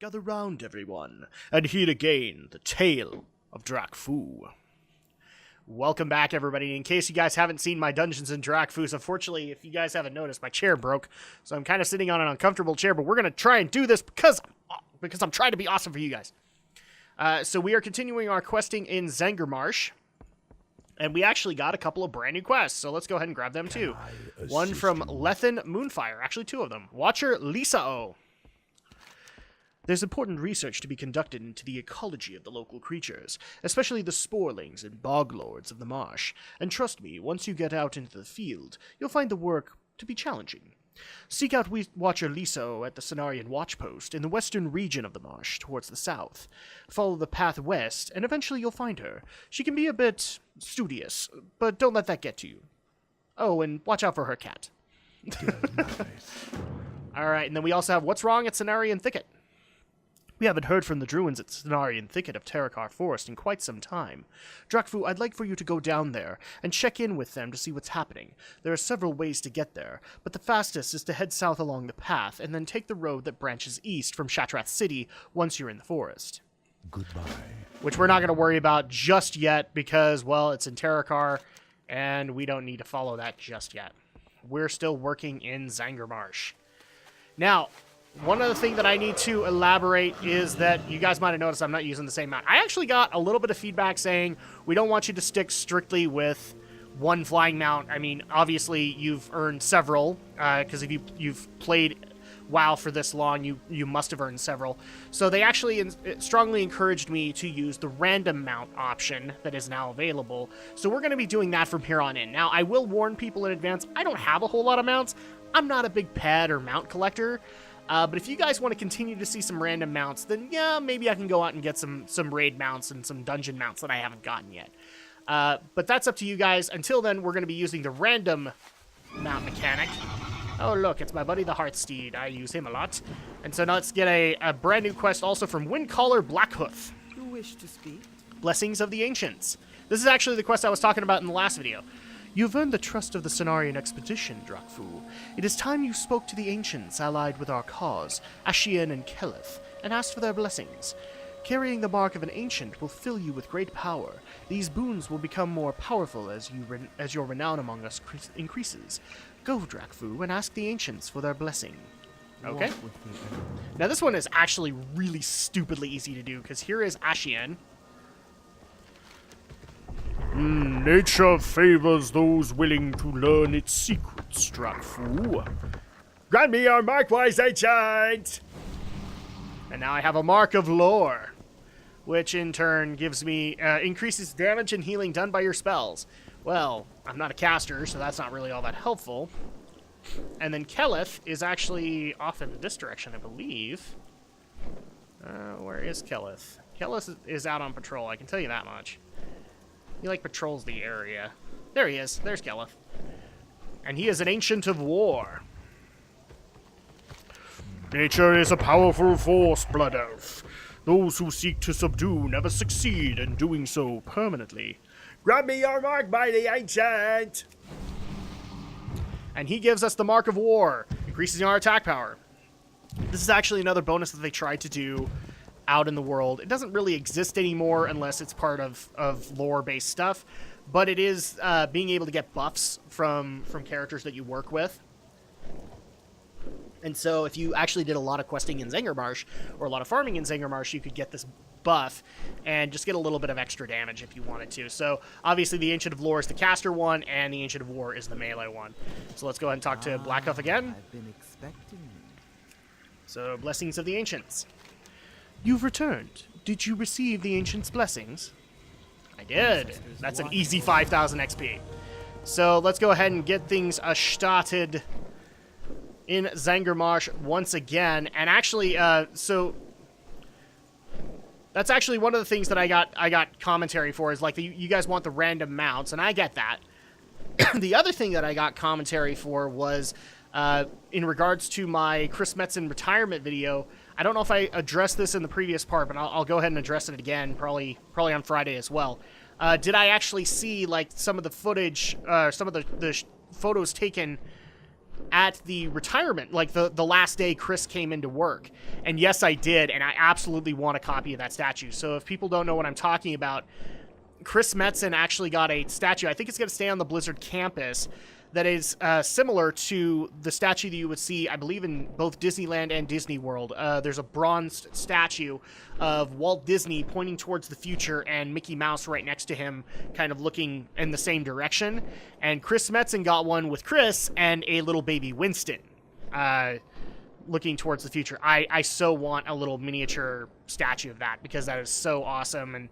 Gather round, everyone, and hear again the Tale of Drakfu. Welcome back, everybody. In case you guys haven't seen my Dungeons in Drakfu, unfortunately, if you guys haven't noticed, my chair broke, so I'm kind of sitting on an uncomfortable chair, but we're going to try and do this because I'm trying to be awesome for you guys. So we are continuing our questing in Zangarmarsh, and we actually got a couple of brand new quests, so let's go ahead and grab them too. One from Lethen Moonfire, actually two of them. Watcher Lisa-O. There's important research to be conducted into the ecology of the local creatures, especially the Sporeloks and boglords of the marsh. And trust me, once you get out into the field, you'll find the work to be challenging. Seek out Watcher Lisa-O at the Cenarian Watchpost in the western region of the marsh towards the south. Follow the path west, and eventually you'll find her. She can be a bit studious, but don't let that get to you. Oh, and watch out for her cat. Nice. Alright, and then we also have What's Wrong at Cenarian Thicket. We haven't heard from the Druids at Cenarian Thicket of Terakar Forest in quite some time. Drakfu, I'd like for you to go down there and check in with them to see what's happening. There are several ways to get there, but the fastest is to head south along the path and then take the road that branches east from Shatrath City once you're in the forest. Goodbye. Which we're not going to worry about just yet because, well, it's in Terakar, and we don't need to follow that just yet. We're still working in Zangarmarsh. Now, one other thing that I need to elaborate is that you guys might have noticed I'm not using the same mount. I actually got a little bit of feedback saying we don't want you to stick strictly with one flying mount. I mean, obviously you've earned several, because if you've played WoW for this long, you must have earned several. So they actually strongly encouraged me to use the random mount option that is now available. So we're going to be doing that from here on in. Now, I will warn people in advance, I don't have a whole lot of mounts. I'm not a big pet or mount collector. But if you guys want to continue to see some random mounts, then yeah, maybe I can go out and get some raid mounts and some dungeon mounts that I haven't gotten yet. But that's up to you guys. Until then, we're going to be using the random mount mechanic. Oh, look, it's my buddy the Heartsteed. I use him a lot. And so now let's get a brand new quest also from Windcaller Blackhoof. You wish to speak? Blessings of the Ancients. This is actually the quest I was talking about in the last video. You've earned the trust of the Cenarian expedition, Drakfu. It is time you spoke to the Ancients allied with our cause, Ashian and Keleth, and asked for their blessings. Carrying the mark of an Ancient will fill you with great power. These boons will become more powerful as your renown among us increases. Go, Drakfu, and ask the Ancients for their blessing. Okay. Now this one is actually really stupidly easy to do, because here is Ashian. Nature favors those willing to learn its secrets, Drakfu. Grant me your mark, wise ancient! And now I have a mark of lore, which in turn gives me increases damage and healing done by your spells. Well, I'm not a caster, so that's not really all that helpful. And then Keleth is actually off in this direction, I believe. Where is Keleth? Keleth is out on patrol, I can tell you that much. He, like, patrols the area. There he is. There's Keleth. And he is an Ancient of War. Nature is a powerful force, Blood Elf. Those who seek to subdue never succeed in doing so permanently. Grab me your mark by the Ancient! And he gives us the Mark of War, increasing our attack power. This is actually another bonus that they tried to do out in the world. It doesn't really exist anymore unless it's part of lore-based stuff, but it is being able to get buffs from characters that you work with. And so if you actually did a lot of questing in Zangarmarsh, or a lot of farming in Zangarmarsh, you could get this buff and just get a little bit of extra damage if you wanted to. So obviously the Ancient of Lore is the caster one, and the Ancient of War is the melee one. So let's go ahead and talk to Blackhoof again. I've been expecting you. So, Blessings of the Ancients. You've returned. Did you receive the Ancient's blessings? I did. That's an easy 5,000 XP. So let's go ahead and get things started in Zangarmarsh once again. And actually, so that's actually one of the things that I got commentary for is like you guys want the random mounts, and I get that. The other thing that I got commentary for was in regards to my Chris Metzen retirement video. I don't know if I addressed this in the previous part, but I'll go ahead and address it again, probably on Friday as well. Did I actually see like some of the footage, some of the photos taken at the retirement, like the last day Chris came into work. And yes, I did, and I absolutely want a copy of that statue. So if people don't know what I'm talking about, Chris Metzen actually got a statue. I think it's going to stay on the Blizzard campus that is similar to the statue that you would see, I believe, in both Disneyland and Disney World. There's a bronze statue of Walt Disney pointing towards the future and Mickey Mouse right next to him, kind of looking in the same direction. And Chris Metzen got one with Chris and a little baby Winston looking towards the future. I so want a little miniature statue of that because that is so awesome. And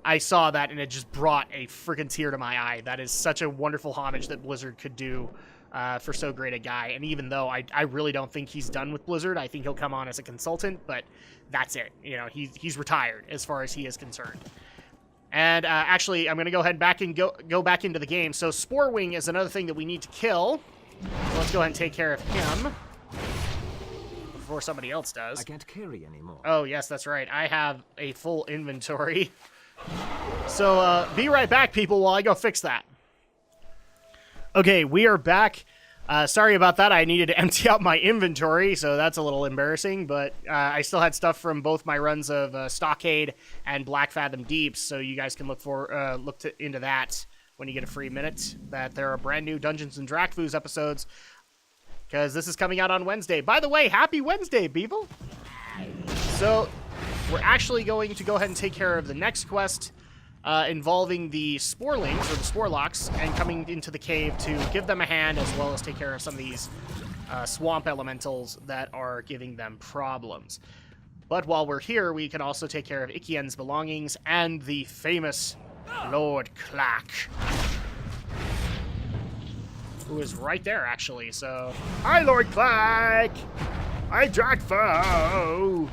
I saw that and it just brought a freaking tear to my eye. That is such a wonderful homage that Blizzard could do for so great a guy. And even though I really don't think he's done with Blizzard, I think he'll come on as a consultant, but that's it. You know, he's retired as far as he is concerned. And actually, I'm going to go ahead and go back into the game. So Sporewing is another thing that we need to kill. So let's go ahead and take care of him before somebody else does. I can't carry anymore. Oh, yes, that's right. I have a full inventory. So, be right back, people, while I go fix that. Okay, we are back. Sorry about that. I needed to empty out my inventory, so that's a little embarrassing, but I still had stuff from both my runs of Stockade and Black Fathom Deeps, so you guys can look into that when you get a free minute, that there are brand new Dungeons and Drakfu's episodes, because this is coming out on Wednesday. By the way, happy Wednesday, people! So, we're actually going to go ahead and take care of the next quest involving the Sporelings, or the Sporeloks, and coming into the cave to give them a hand, as well as take care of some of these swamp elementals that are giving them problems. But while we're here, we can also take care of Ikien's belongings and the famous Lord Clack, who is right there, actually. So, hi, Lord Clack! Hi, Drakfu!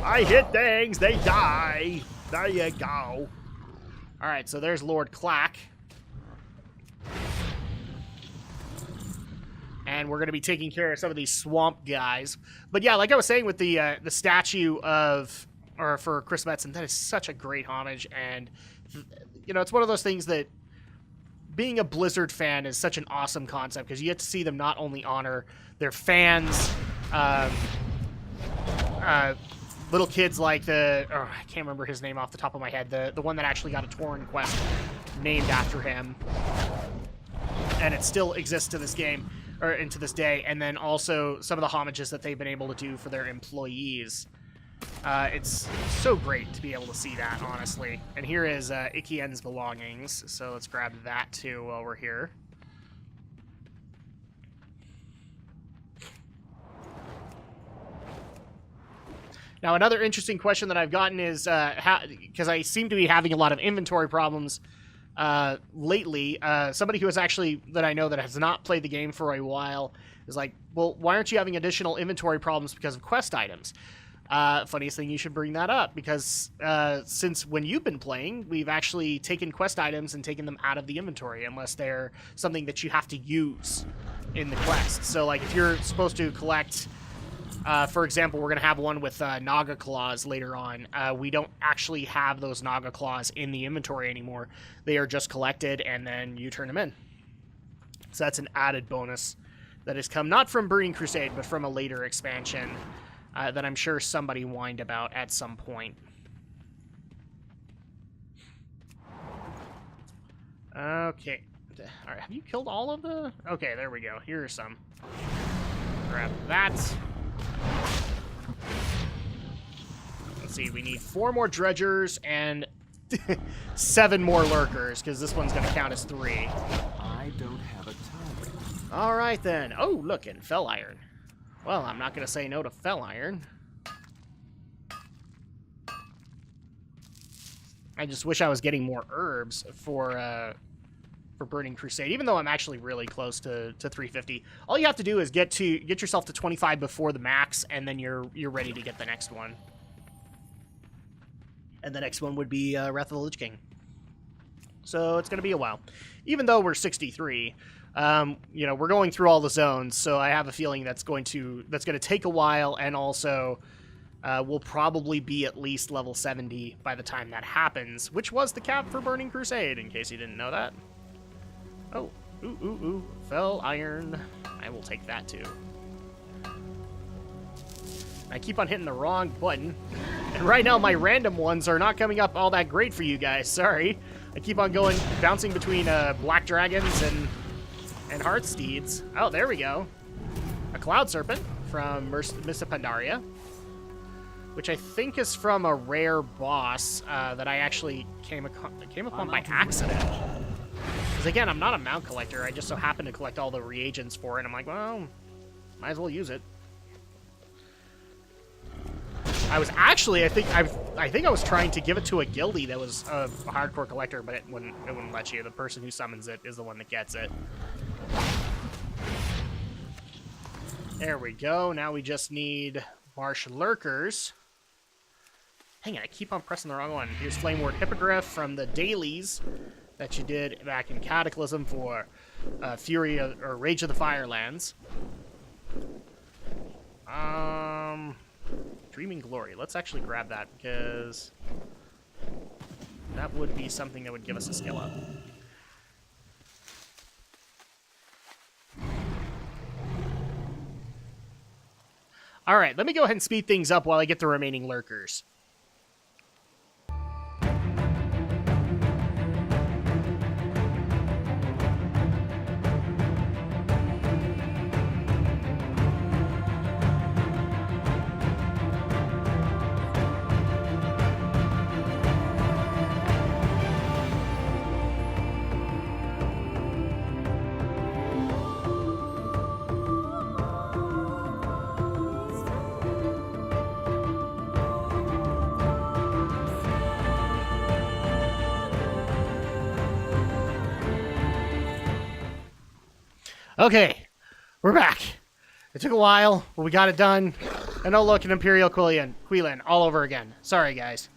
I hit things, they die. There you go. Alright, so there's Lord Clack. And we're going to be taking care of some of these swamp guys. But yeah, like I was saying with the statue for Chris Metzen, that is such a great homage. And, you know, it's one of those things that being a Blizzard fan is such an awesome concept, because you get to see them not only honor their fans, little kids like I can't remember his name off the top of my head, the one that actually got a Tauren quest named after him, and it still exists to this game, or into this day, and then also some of the homages that they've been able to do for their employees. It's so great to be able to see that, honestly. And here is Ikien's belongings, so let's grab that too while we're here. Now, another interesting question that I've gotten is, because I seem to be having a lot of inventory problems lately, somebody who has actually, that I know that has not played the game for a while, is like, well, why aren't you having additional inventory problems because of quest items? Funniest thing, you should bring that up, because since when you've been playing, we've actually taken quest items and taken them out of the inventory, unless they're something that you have to use in the quest. So, like, if you're supposed to collect... for example, we're going to have one with Naga claws later on. We don't actually have those Naga claws in the inventory anymore. They are just collected, and then you turn them in. So that's an added bonus that has come not from Burning Crusade, but from a later expansion that I'm sure somebody whined about at some point. Okay. All right, have you killed all of the... Okay, there we go. Here are some. Grab that. Let's see, we need 4 more dredgers and 7 more lurkers, because this one's going to count as 3. I don't have a target. All right, then. Oh, look, and Fell Iron. Well, I'm not going to say no to Fell Iron. I just wish I was getting more herbs for Burning Crusade, even though I'm actually really close to 350. All you have to do is get yourself to 25 before the max, and then you're ready to get the next one. And the next one would be Wrath of the Lich King. So it's going to be a while. Even though we're 63, you know, we're going through all the zones, so I have a feeling that's going to take a while, and also we'll probably be at least level 70 by the time that happens, which was the cap for Burning Crusade, in case you didn't know that. Oh, Ooh, ooh, ooh. Fell iron. I will take that, too. I keep on hitting the wrong button. And right now, my random ones are not coming up all that great for you guys. Sorry. I keep on bouncing between black dragons and heart steeds. Oh, there we go. A cloud serpent from Missa Pandaria, which I think is from a rare boss that I actually came upon by accident. Because again, I'm not a mount collector. I just so happen to collect all the reagents for it. And I'm like, well, might as well use it. I was actually, I think I was trying to give it to a guildie that was a hardcore collector, but it wouldn't let you. The person who summons it is the one that gets it. There we go. Now we just need marsh lurkers. Hang on, I keep on pressing the wrong one. Here's Flame Ward Hippogriff from the dailies that you did back in Cataclysm for Fury or Rage of the Firelands. Dreaming Glory. Let's actually grab that because that would be something that would give us a skill up. All right, let me go ahead and speed things up while I get the remaining lurkers. Okay, we're back. It took a while, but we got it done. And oh look, an Imperial Quilin all over again. Sorry, guys.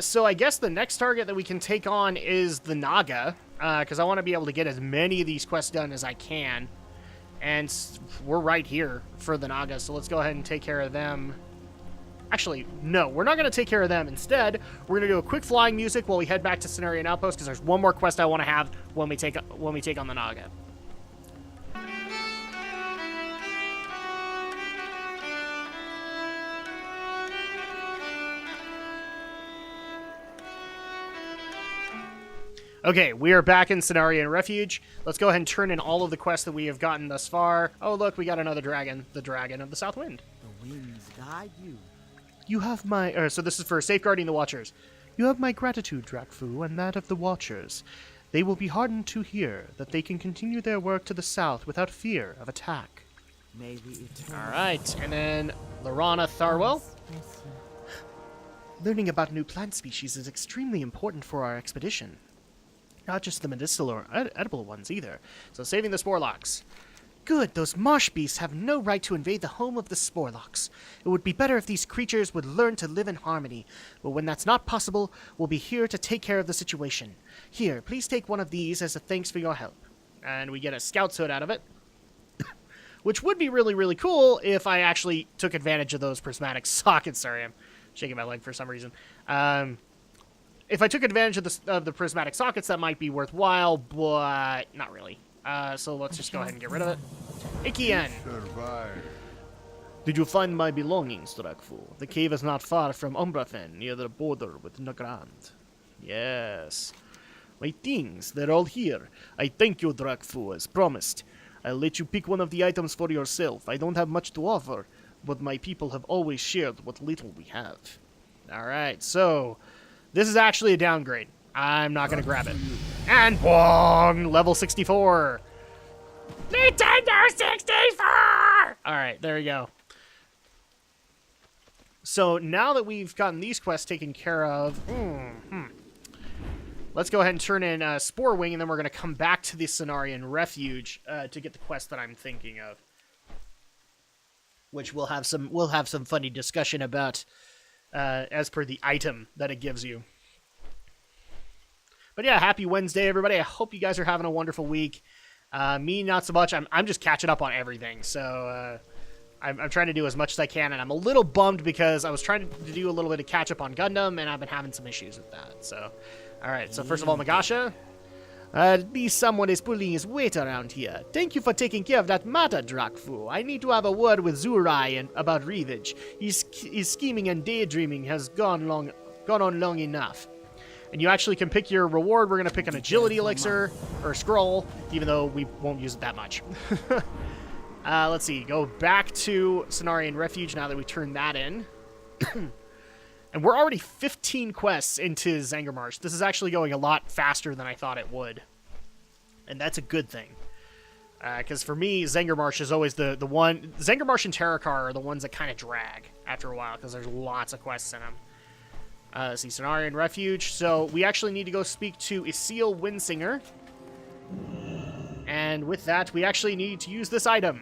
So I guess the next target that we can take on is the Naga, because I want to be able to get as many of these quests done as I can. And we're right here for the Naga, so let's go ahead and take care of them. Actually, no, we're not going to take care of them. Instead, we're going to do a quick flying music while we head back to Cenarian Outpost, because there's one more quest I want to have when we take on the Naga. Okay, we are back in Cenarian Refuge. Let's go ahead and turn in all of the quests that we have gotten thus far. Oh, look, we got another dragon. The Dragon of the South Wind. The winds guide you. You have my... so this is for safeguarding the Watchers. You have my gratitude, Drakfu, and that of the Watchers. They will be heartened to hear that they can continue their work to the south without fear of attack. May the eternal... All right, and then Lorana Tharwell. Learning about new plant species is extremely important for our expedition. Not just the medicinal or edible ones, either. So saving the Sporeloks. Good, those marsh beasts have no right to invade the home of the Sporeloks. It would be better if these creatures would learn to live in harmony. But when that's not possible, we'll be here to take care of the situation. Here, please take one of these as a thanks for your help. And we get a scout's hood out of it. Which would be really, really cool if I actually took advantage of those prismatic sockets. Sorry, I'm shaking my leg for some reason. If I took advantage of the prismatic sockets, that might be worthwhile, but not really. So let's just go ahead and get rid of it. Ikian. Did you find my belongings, Drakfu? The cave is not far from Umbrafen, near the border with Nagrand. Yes. My things, they're all here. I thank you, Drakfu, as promised. I'll let you pick one of the items for yourself. I don't have much to offer, but my people have always shared what little we have. Alright, so... this is actually a downgrade. I'm not going to grab it. And bong! Level 64. Nintendo 64! Alright, there we go. So now that we've gotten these quests taken care of... let's go ahead and turn in Spore Wing, and then we're going to come back to the Cenarian Refuge to get the quest that I'm thinking of. Which we'll have some funny discussion about as per the item that it gives you. But yeah, happy Wednesday, everybody. I hope you guys are having a wonderful week. Me, not so much. I'm just catching up on everything. So I'm trying to do as much as I can, and I'm a little bummed because I was trying to do a little bit of catch up on Gundam, and I've been having some issues with that. So, all right. So first of all, Magasha, At least someone is pulling his weight around here. Thank you for taking care of that matter, Drakfu. I need to have a word with Zurai about Revenge. His scheming and daydreaming has gone on long enough. And you actually can pick your reward. We're going to pick an agility elixir or scroll, even though we won't use it that much. Let's see. Go back to Cenarian Refuge now that we turned that in. And we're already 15 quests into Zangarmarsh. This is actually going a lot faster than I thought it would. And that's a good thing. Because for me, Zangarmarsh is always the one... Zangarmarsh and Terrakar are the ones that kind of drag after a while, because there's lots of quests in them. Let's see, Cenarian Refuge. So we actually need to go speak to Isil Windsinger. And with that, we actually need to use this item.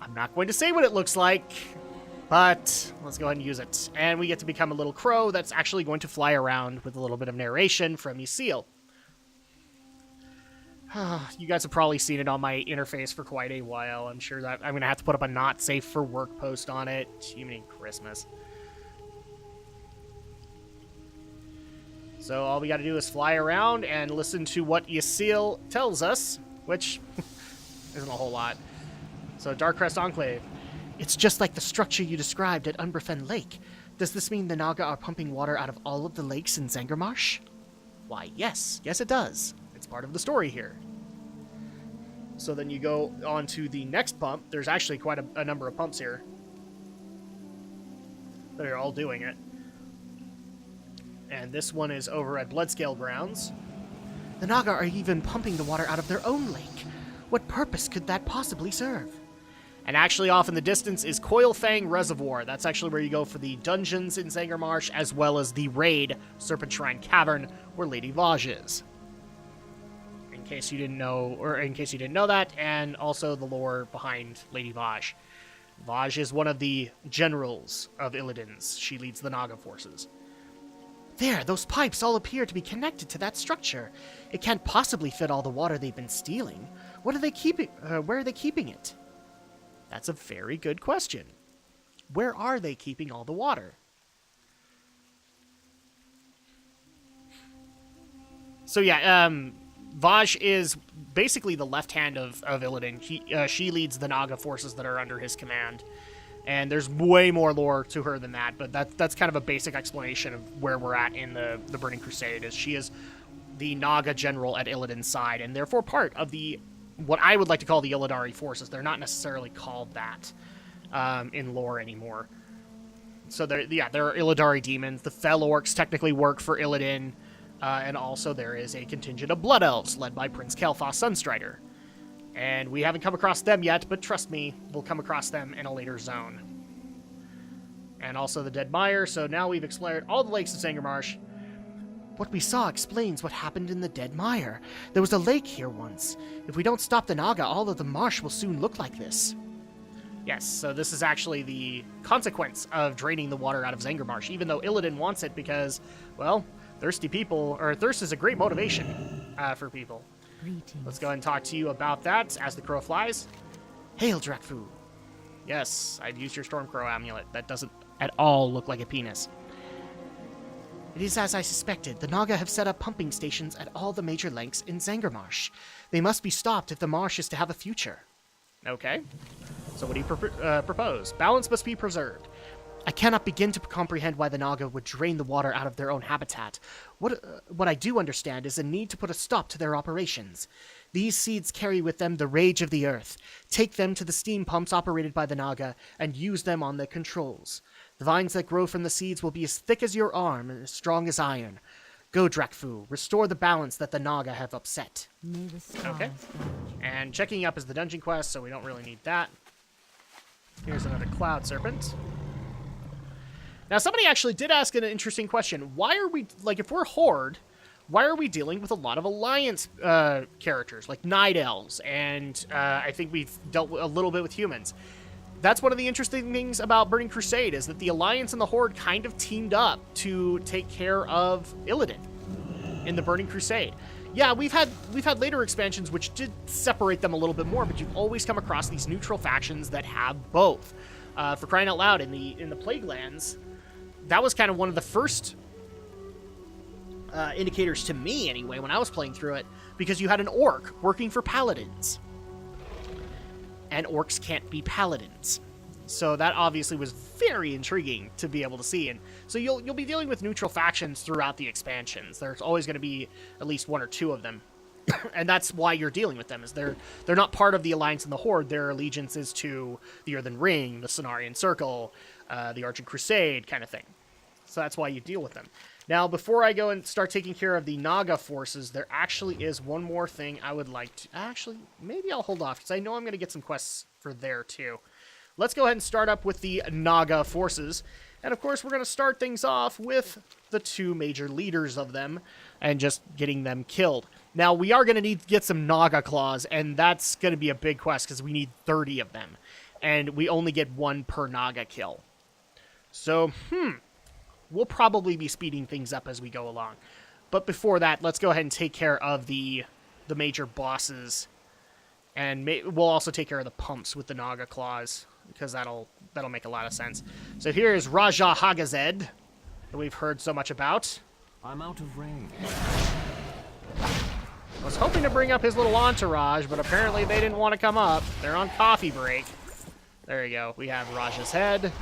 I'm not going to say what it looks like, but let's go ahead and use it. And we get to become a little crow that's actually going to fly around with a little bit of narration from Isil. You guys have probably seen it on my interface for quite a while. I'm sure that I'm going to have to put up a not safe for work post on it. Jiminy Christmas. So all we got to do is fly around and listen to what Isil tells us, which isn't a whole lot. So Darkrest Enclave. It's just like the structure you described at Umbrafen Lake. Does this mean the Naga are pumping water out of all of the lakes in Zangarmarsh? Why, yes. Yes, it does. It's part of the story here. So then you go on to the next pump. There's actually quite a number of pumps here. They're all doing it. And this one is over at Bloodscale Grounds. The Naga are even pumping the water out of their own lake. What purpose could that possibly serve? And actually off in the distance is Coilfang Reservoir. That's actually where you go for the dungeons in Zangarmarsh, as well as the raid Serpent Shrine Cavern, where Lady Vaj is. In case you didn't know, or in case you didn't know that, and also the lore behind Lady Vaj. Vaj is one of the generals of Illidan's. She leads the Naga forces. There, those pipes all appear to be connected to that structure. It can't possibly fit all the water they've been stealing. What are they keeping? Where are they keeping it? That's a very good question. Where are they keeping all the water? So yeah, Vaj is basically the left hand of Illidan. She leads the Naga forces that are under his command. And there's way more lore to her than that, but that's kind of a basic explanation of where we're at in the Burning Crusade. Is she is the Naga general at Illidan's side, and therefore part of the what I would like to call the Illidari forces. They're not necessarily called that in lore anymore. So there are Illidari demons. The Fel Orcs technically work for Illidan, and also there is a contingent of Blood Elves led by Prince Kel'Thas Sunstrider. And we haven't come across them yet, but trust me, we'll come across them in a later zone. And also the Dead Mire, so now we've explored all the lakes of Zangarmarsh. What we saw explains what happened in the Dead Mire. There was a lake here once. If we don't stop the Naga, all of the marsh will soon look like this. Yes, so this is actually the consequence of draining the water out of Zangarmarsh, even though Illidan wants it because, well, thirst is a great motivation for people. Greetings. Let's go ahead and talk to you about that as the crow flies. Hail, Drakfu. Yes, I've used your Stormcrow amulet. That doesn't at all look like a penis. It is as I suspected. The Naga have set up pumping stations at all the major lakes in Zangarmarsh. They must be stopped if the marsh is to have a future. Okay. So what do you propose? Balance must be preserved. I cannot begin to comprehend why the Naga would drain the water out of their own habitat. What I do understand is a need to put a stop to their operations. These seeds carry with them the rage of the earth. Take them to the steam pumps operated by the Naga and use them on the controls. The vines that grow from the seeds will be as thick as your arm and as strong as iron. Go, Drakfu. Restore the balance that the Naga have upset. May the stars Okay. guide you. And checking up is the dungeon quest, so we don't really need that. Here's another Cloud Serpent. Now, somebody actually did ask an interesting question. Why are we, like, if we're Horde, why are we dealing with a lot of Alliance characters, like Night Elves, and I think we've dealt a little bit with humans? That's one of the interesting things about Burning Crusade, is that the Alliance and the Horde kind of teamed up to take care of Illidan in the Burning Crusade. Yeah, we've had later expansions which did separate them a little bit more, but you've always come across these neutral factions that have both. For crying out loud, in the Plague Lands, that was kind of one of the first indicators to me, anyway, when I was playing through it, because you had an orc working for paladins. And orcs can't be paladins. So that obviously was very intriguing to be able to see. And so you'll be dealing with neutral factions throughout the expansions. There's always going to be at least one or two of them. And that's why you're dealing with them, is they're not part of the Alliance and the Horde. Their allegiance is to the Earthen Ring, the Cenarian Circle, the Argent Crusade kind of thing. So that's why you deal with them. Now, before I go and start taking care of the Naga forces, there actually is one more thing I would like to... Actually, maybe I'll hold off, because I know I'm going to get some quests for there, too. Let's go ahead and start up with the Naga forces. And, of course, we're going to start things off with the two major leaders of them and just getting them killed. Now, we are going to need to get some Naga claws, and that's going to be a big quest, because we need 30 of them. And we only get one per Naga kill. So, we'll probably be speeding things up as we go along. But before that, let's go ahead and take care of the major bosses. And we'll also take care of the pumps with the Naga claws, because that'll make a lot of sense. So here is Raja Hagazed, that we've heard so much about. I'm out of range. I was hoping to bring up his little entourage, but apparently they didn't want to come up. They're on coffee break. There you go. We have Raja's head.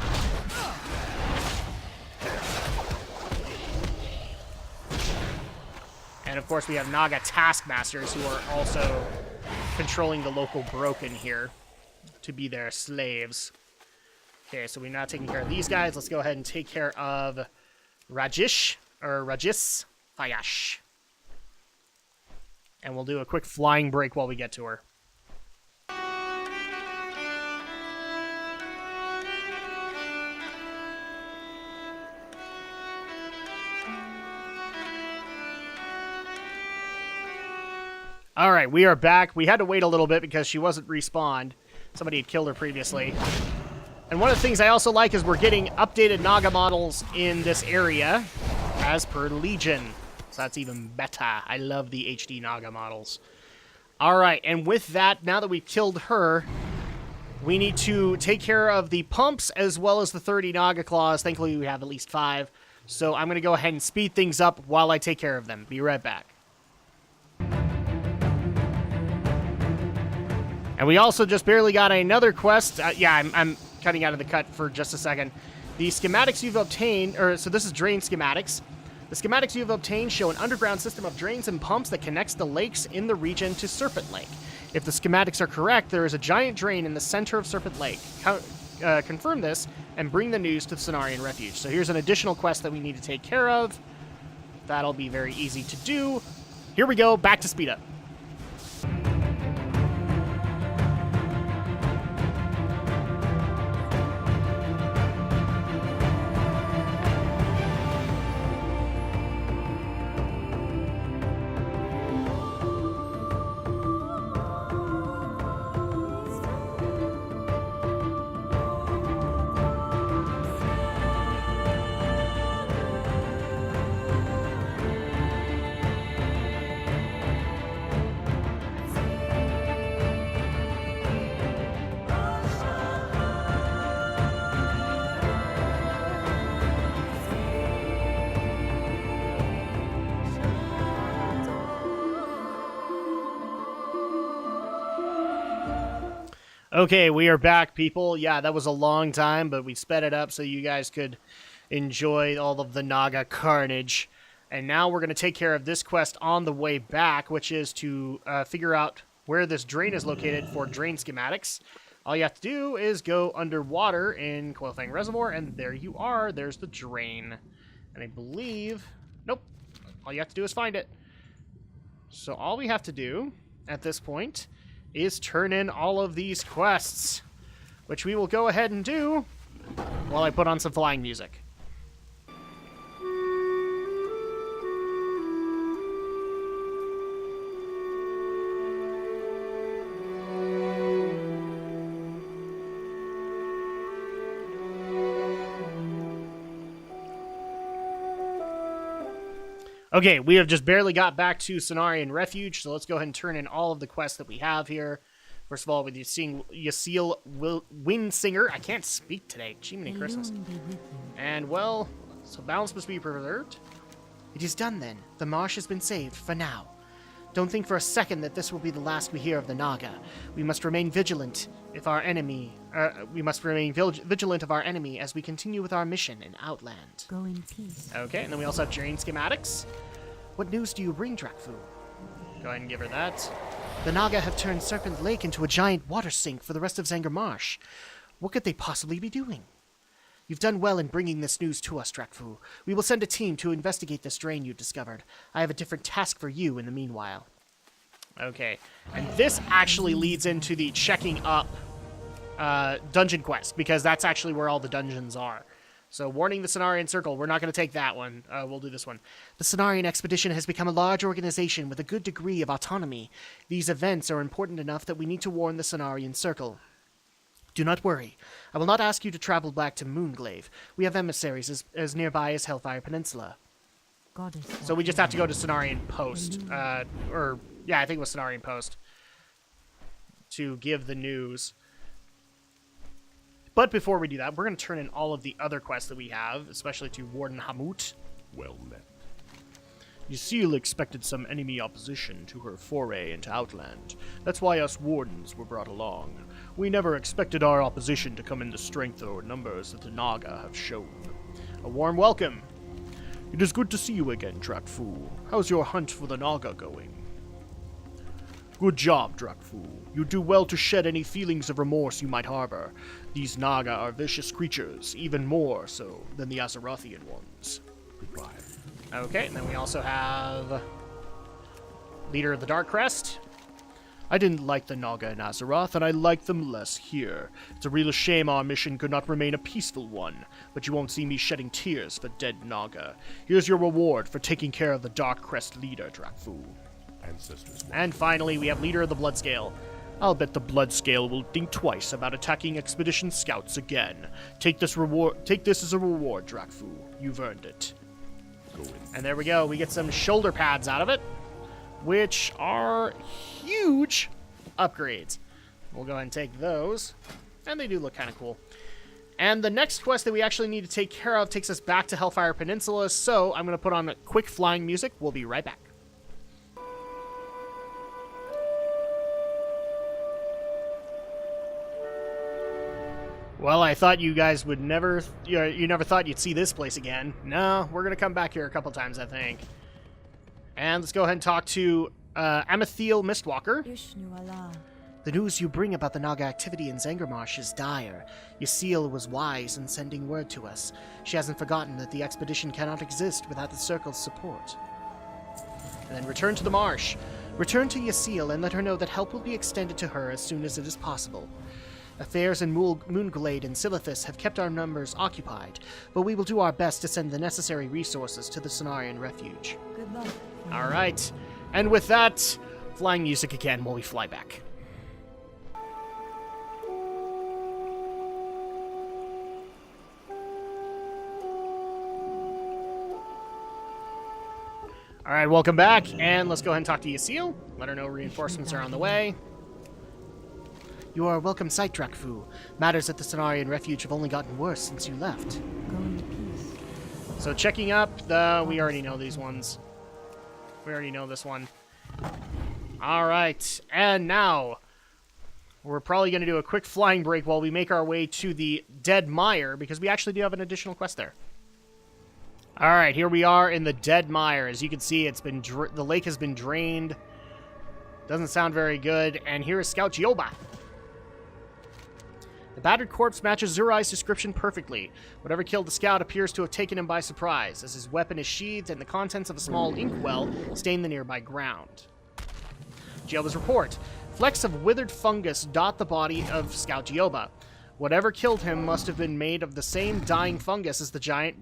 And of course we have Naga Taskmasters, who are also controlling the local Broken here to be their slaves. Okay, so we're now taking care of these guys. Let's go ahead and take care of Rajis Fayash. And we'll do a quick flying break while we get to her. All right, we are back. We had to wait a little bit because she wasn't respawned. Somebody had killed her previously. And one of the things I also like is we're getting updated Naga models in this area as per Legion. So that's even better. I love the HD Naga models. All right, and with that, now that we've killed her, we need to take care of the pumps as well as the 30 Naga claws. Thankfully, we have at least 5. So I'm going to go ahead and speed things up while I take care of them. Be right back. And we also just barely got another quest. I'm cutting out of the cut for just a second. The schematics you've obtained, so this is drain schematics. The schematics you've obtained show an underground system of drains and pumps that connects the lakes in the region to Serpent Lake. If the schematics are correct, there is a giant drain in the center of Serpent Lake. Confirm this and bring the news to the Cenarian Refuge. So here's an additional quest that we need to take care of. That'll be very easy to do. Here we go, back to speed up. Okay, we are back, people. Yeah, that was a long time, but we sped it up so you guys could enjoy all of the Naga carnage. And now we're going to take care of this quest on the way back, which is to figure out where this drain is located for drain schematics. All you have to do is go underwater in Coilfang Reservoir, and there you are. There's the drain. And I believe... Nope. All you have to do is find it. So all we have to do at this point is turn in all of these quests, which we will go ahead and do while I put on some flying music. Okay, we have just barely got back to Cenarian Refuge, so let's go ahead and turn in all of the quests that we have here. First of all, with Yasil Windsinger. I can't speak today. Jiminy Christmas. And, well, so balance must be preserved. It is done then. The marsh has been saved for now. Don't think for a second that this will be the last we hear of the Naga. We must remain vigilant if our enemy. Vigilant of our enemy as we continue with our mission in Outland. Go in peace. Okay, and then we also have drain schematics. What news do you bring, Drakfu? Go ahead and give her that. The Naga have turned Serpent Lake into a giant water sink for the rest of Zangarmarsh. What could they possibly be doing? You've done well in bringing this news to us, Drakfu. We will send a team to investigate this drain you've discovered. I have a different task for you in the meanwhile. Okay, and this actually leads into the checking up dungeon quest, because that's actually where all the dungeons are. So, warning the Cenarian Circle, we're not going to take that one. We'll do this one. The Cenarian Expedition has become a large organization with a good degree of autonomy. These events are important enough that we need to warn the Cenarian Circle. Do not worry. I will not ask you to travel back to Moonglaive. We have emissaries as nearby as Hellfire Peninsula. Goddess. So we just have to go to Cenarian Post. Yeah, I think it was Cenarian Post. To give the news. But before we do that, we're going to turn in all of the other quests that we have, especially to Warden Hamut. Well met. Ysil expected some enemy opposition to her foray into Outland. That's why us Wardens were brought along. We never expected our opposition to come in the strength or numbers that the Naga have shown. A warm welcome. It is good to see you again, Drakfu. How's your hunt for the Naga going? Good job, Drakfu. You do well to shed any feelings of remorse you might harbor. These Naga are vicious creatures, even more so than the Azerothian ones. Goodbye. Okay, and then we also have Leader of the Dark Crest. I didn't like the Naga in Azeroth, and I like them less here. It's a real shame our mission could not remain a peaceful one, but you won't see me shedding tears for dead Naga. Here's your reward for taking care of the Dark Crest leader, Drakfu. Ancestors. And finally, we have Leader of the Bloodscale. I'll bet the Bloodscale will think twice about attacking Expedition Scouts again. Take this as a reward, Drakfu. You've earned it. Go in. And there we go. We get some shoulder pads out of it, which are huge upgrades. We'll go ahead and take those. And they do look kind of cool. And the next quest that we actually need to take care of takes us back to Hellfire Peninsula, so I'm going to put on quick flying music. We'll be right back. Well, I thought you guys would never... You never thought you'd see this place again. No, we're going to come back here a couple times, I think. And let's go ahead and talk to Amethyl Mistwalker. Ishnu Allah. The news you bring about the Naga activity in Zangarmarsh is dire. Ysil was wise in sending word to us. She hasn't forgotten that the expedition cannot exist without the Circle's support. And then return to the marsh. Return to Ysil and let her know that help will be extended to her as soon as it is possible. Affairs in Moonglade and Silithus have kept our numbers occupied, but we will do our best to send the necessary resources to the Cenarian Refuge. Good luck. Alright, and with that, flying music again while we fly back. Alright, welcome back, and let's go ahead and talk to Ysil. Let her know reinforcements are on the way. You are a welcome sight, Drakfu. Matters at the Cenarian Refuge have only gotten worse since you left. Go in peace. So checking up, we already know these ones. We already know this one. Alright, and now we're probably going to do a quick flying break while we make our way to the Dead Mire, because we actually do have an additional quest there. Alright, here we are in the Dead Mire. As you can see, it's been the lake has been drained. Doesn't sound very good. And here is Scout Gioba. The battered corpse matches Zurai's description perfectly. Whatever killed the scout appears to have taken him by surprise, as his weapon is sheathed and the contents of a small inkwell stain the nearby ground. Gioba's report. Flecks of withered fungus dot the body of Scout Gioba. Whatever killed him must have been made of the same dying fungus as the giant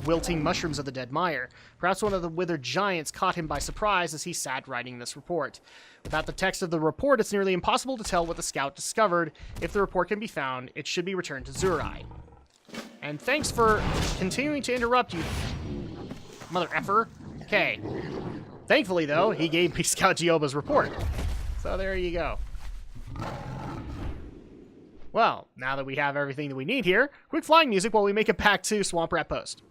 wilting mushrooms of the Dead Mire. Perhaps one of the withered giants caught him by surprise as he sat writing this report. Without the text of the report, it's nearly impossible to tell what the scout discovered. If the report can be found, it should be returned to Zurai. And thanks for continuing to interrupt, you mother effer. Okay. Thankfully, though, he gave me Scout Gioba's report. So there you go. Well, now that we have everything that we need here, quick flying music while we make it back to Swamp Rat Post.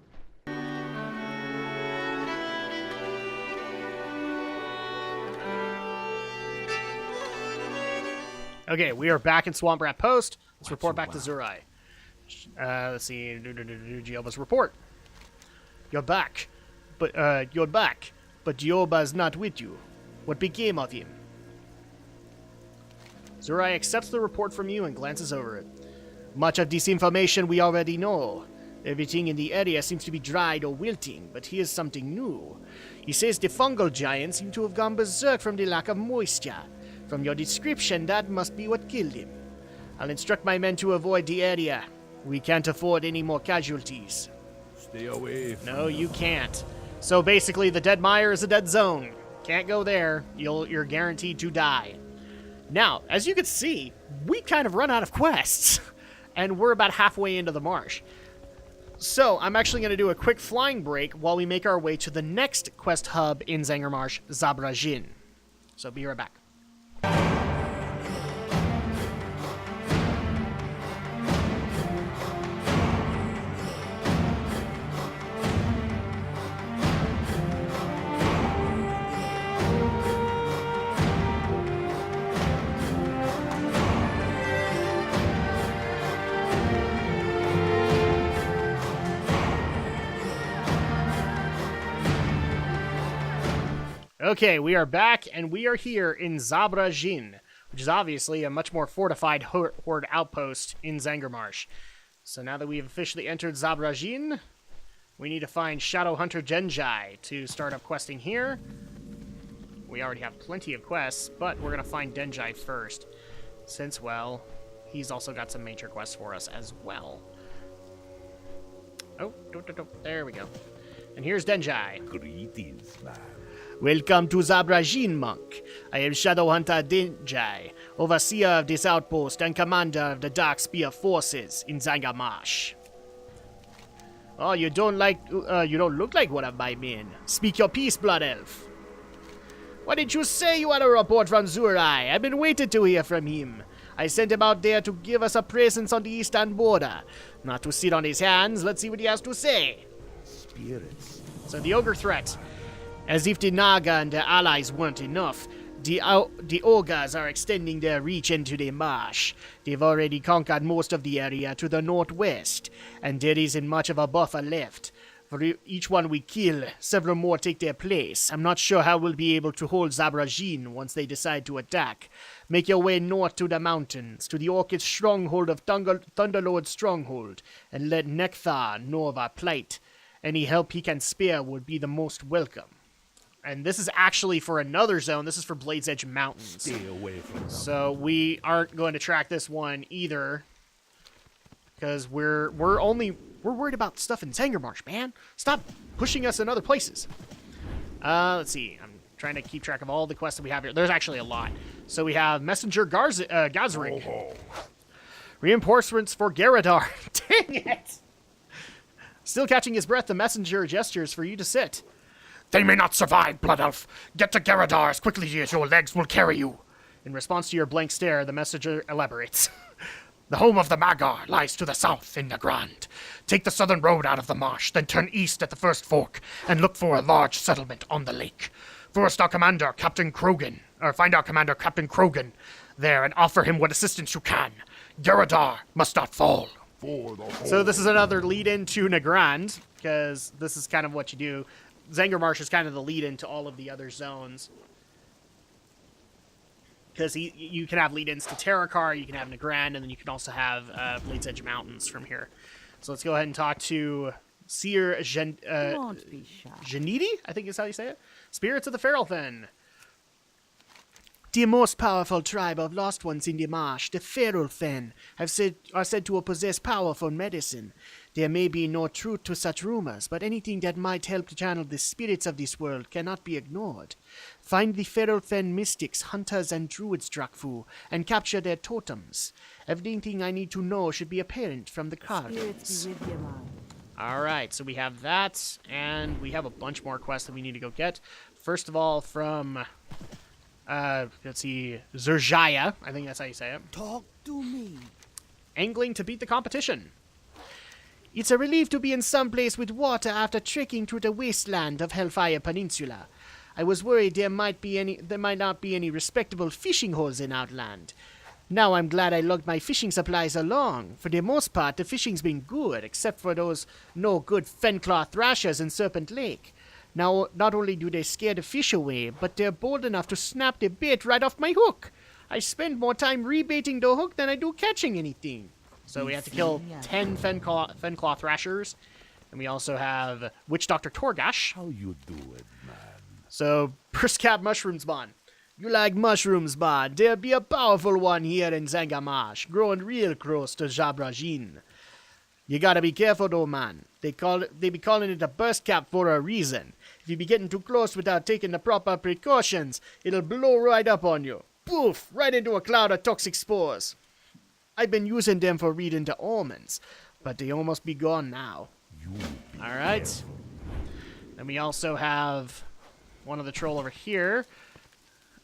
Okay, we are back in Swamp Rat Post. Let's report back to Zurai. Let's see. Gioba's report. You're back. But Gioba's not with you. What became of him? Zurai accepts the report from you and glances over it. Much of this information we already know. Everything in the area seems to be dried or wilting, but here's something new. He says the fungal giants seem to have gone berserk from the lack of moisture. From your description, that must be what killed him. I'll instruct my men to avoid the area. We can't afford any more casualties. Stay away from No, you can't. So basically, the dead mire is a dead zone. Can't go there. You're guaranteed to die. Now, as you can see, we kind of run out of quests, and we're about halfway into the marsh. So, I'm actually going to do a quick flying break while we make our way to the next quest hub in Zangarmarsh, Zabrajin. So, be right back. Okay, we are back, and we are here in Zabrajin, which is obviously a much more fortified horde outpost in Zangarmarsh. So now that we have officially entered Zabrajin, we need to find Shadow Hunter Denjai to start up questing here. We already have plenty of quests, but we're going to find Denjai first, since, well, he's also got some major quests for us as well. Oh, there we go. And here's Denjai. Greetings, man. Welcome to Zabrajin, monk. I am Shadow Hunter Denjai, overseer of this outpost and commander of the Dark Spear forces in Zangarmarsh. Oh, you don't look like one of my men. Speak your peace, Blood Elf. What did you say you had a report from Zurai? I've been waiting to hear from him. I sent him out there to give us a presence on the eastern border. Not to sit on his hands. Let's see what he has to say. Spirits. So the ogre threat. As if the Naga and their allies weren't enough, the ogres are extending their reach into the marsh. They've already conquered most of the area to the northwest, and there isn't much of a buffer left. For each one we kill, several more take their place. I'm not sure how we'll be able to hold Zabrajin once they decide to attack. Make your way north to the mountains, to the Orchid stronghold of Thunderlord's stronghold, and let Nekthar know of our plight. Any help he can spare would be the most welcome. And this is actually for another zone. This is for Blade's Edge Mountains. Stay away from them. So we aren't going to track this one either, because we're worried about stuff in Zangarmarsh, man. Stop pushing us in other places. Let's see. I'm trying to keep track of all the quests that we have here. There's actually a lot. So we have Messenger Gazring. Oh. Reinforcements for Garadar. Dang it! Still catching his breath, the messenger gestures for you to sit. They may not survive, Blood Elf. Get to Garadar as quickly as your legs will carry you. In response to your blank stare, the messenger elaborates. The home of the Magar lies to the south in Nagrand. Take the southern road out of the marsh, then turn east at the first fork, and look for a large settlement on the lake. Find our Commander Captain Krogan there and offer him what assistance you can. Garadar must not fall. So this is another lead-in to Nagrand, because this is kind of what you do. Zangarmarsh is kind of the lead-in to all of the other zones. Because you can have lead-ins to Terrakar, you can have Nagrand, and then you can also have Blade's Edge Mountains from here. So let's go ahead and talk to Seer Don't be shy. Janidi, I think is how you say it. Spirits of the Feral Fen. The most powerful tribe of lost ones in the marsh, the Feral Fen, are said to possess powerful medicine. There may be no truth to such rumors, but anything that might help to channel the spirits of this world cannot be ignored. Find the Feral Fen mystics, hunters, and druids Drakfu, and capture their totems. Everything I need to know should be apparent from the Spirits carvings. be with you, man. Alright, so we have that, and we have a bunch more quests that we need to go get. First of all, from, let's see, Zerjaya, I think that's how you say it. Talk to me. Angling to beat the competition. It's a relief to be in some place with water after trekking through the wasteland of Hellfire Peninsula. I was worried there might not be any respectable fishing holes in Outland. Now I'm glad I lugged my fishing supplies along. For the most part, the fishing's been good, except for those no good fenclaw thrashers in Serpent Lake. Now, not only do they scare the fish away, but they're bold enough to snap the bait right off my hook. I spend more time rebaiting the hook than I do catching anything. So we have to kill 10 fenclaw thrashers. And we also have Witch Doctor Torgash. How you do it, man? So, Briskcap Mushrooms Bond. You like mushrooms, bud? There'll be a powerful one here in Zangarmarsh, growing real close to Zabrajin. You gotta be careful though, man. They be calling it a burst cap for a reason. If you be getting too close without taking the proper precautions, it'll blow right up on you. Poof! Right into a cloud of toxic spores. I've been using them for reading the omens, but they almost be gone now. Alright. Then we also have one of the troll over here.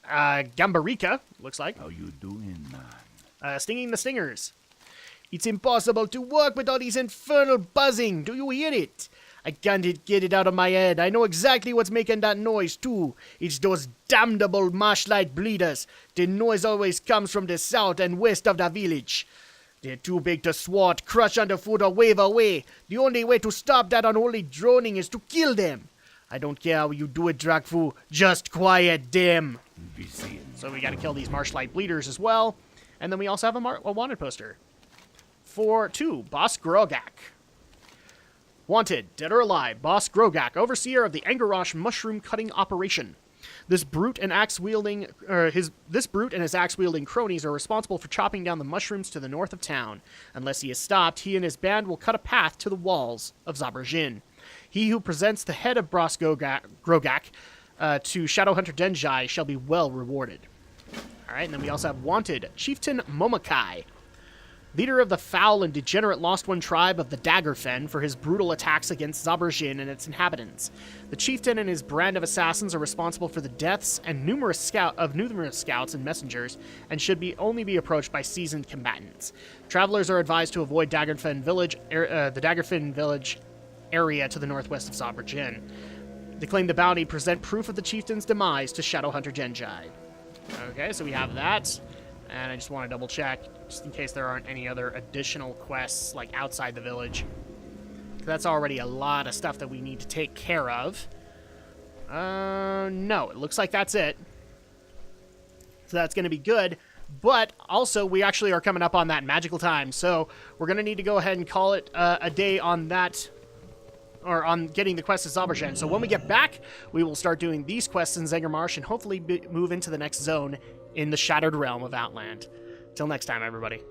Gambarica, looks like. How you doing, man? Stinging the stingers. It's impossible to work with all these infernal buzzing. Do you hear it? I can't get it out of my head. I know exactly what's making that noise, too. It's those damnable marshlight bleeders. The noise always comes from the south and west of the village. They're too big to swat, crush underfoot, or wave away. The only way to stop that unholy droning is to kill them. I don't care how you do it, Drakfu. Just quiet them. Be seeing. So we gotta kill these Marshlight Bleeders as well. And then we also have a wanted poster. For 2, Boss Grogak. Wanted, dead or alive, Boss Grogak, overseer of the Zangarmarsh mushroom cutting operation. This brute and his axe-wielding cronies are responsible for chopping down the mushrooms to the north of town. Unless he is stopped, he and his band will cut a path to the walls of Zabrajin. He who presents the head of Boss Grogak to Shadowhunter Denjai shall be well rewarded. Alright, and then we also have Wanted, Chieftain Momokai, leader of the foul and degenerate Lost One tribe of the Daggerfen, for his brutal attacks against Zabrajin and its inhabitants. The chieftain and his brand of assassins are responsible for the deaths and numerous scouts and messengers, and should only be approached by seasoned combatants. Travelers are advised to avoid the Daggerfen village area to the northwest of Zabrajin. They claim the bounty, present proof of the chieftain's demise to Shadowhunter Denjai. Okay, so we have that. And I just want to double check, just in case there aren't any other additional quests, like, outside the village. That's already a lot of stuff that we need to take care of. No, it looks like that's it. So that's going to be good. But also, we actually are coming up on that magical time, so we're going to need to go ahead and call it a day on that, or on getting the quest of Zabrajin. So when we get back, we will start doing these quests in Zangarmarsh and hopefully move into the next zone in the Shattered Realm of Outland. Till next time, everybody.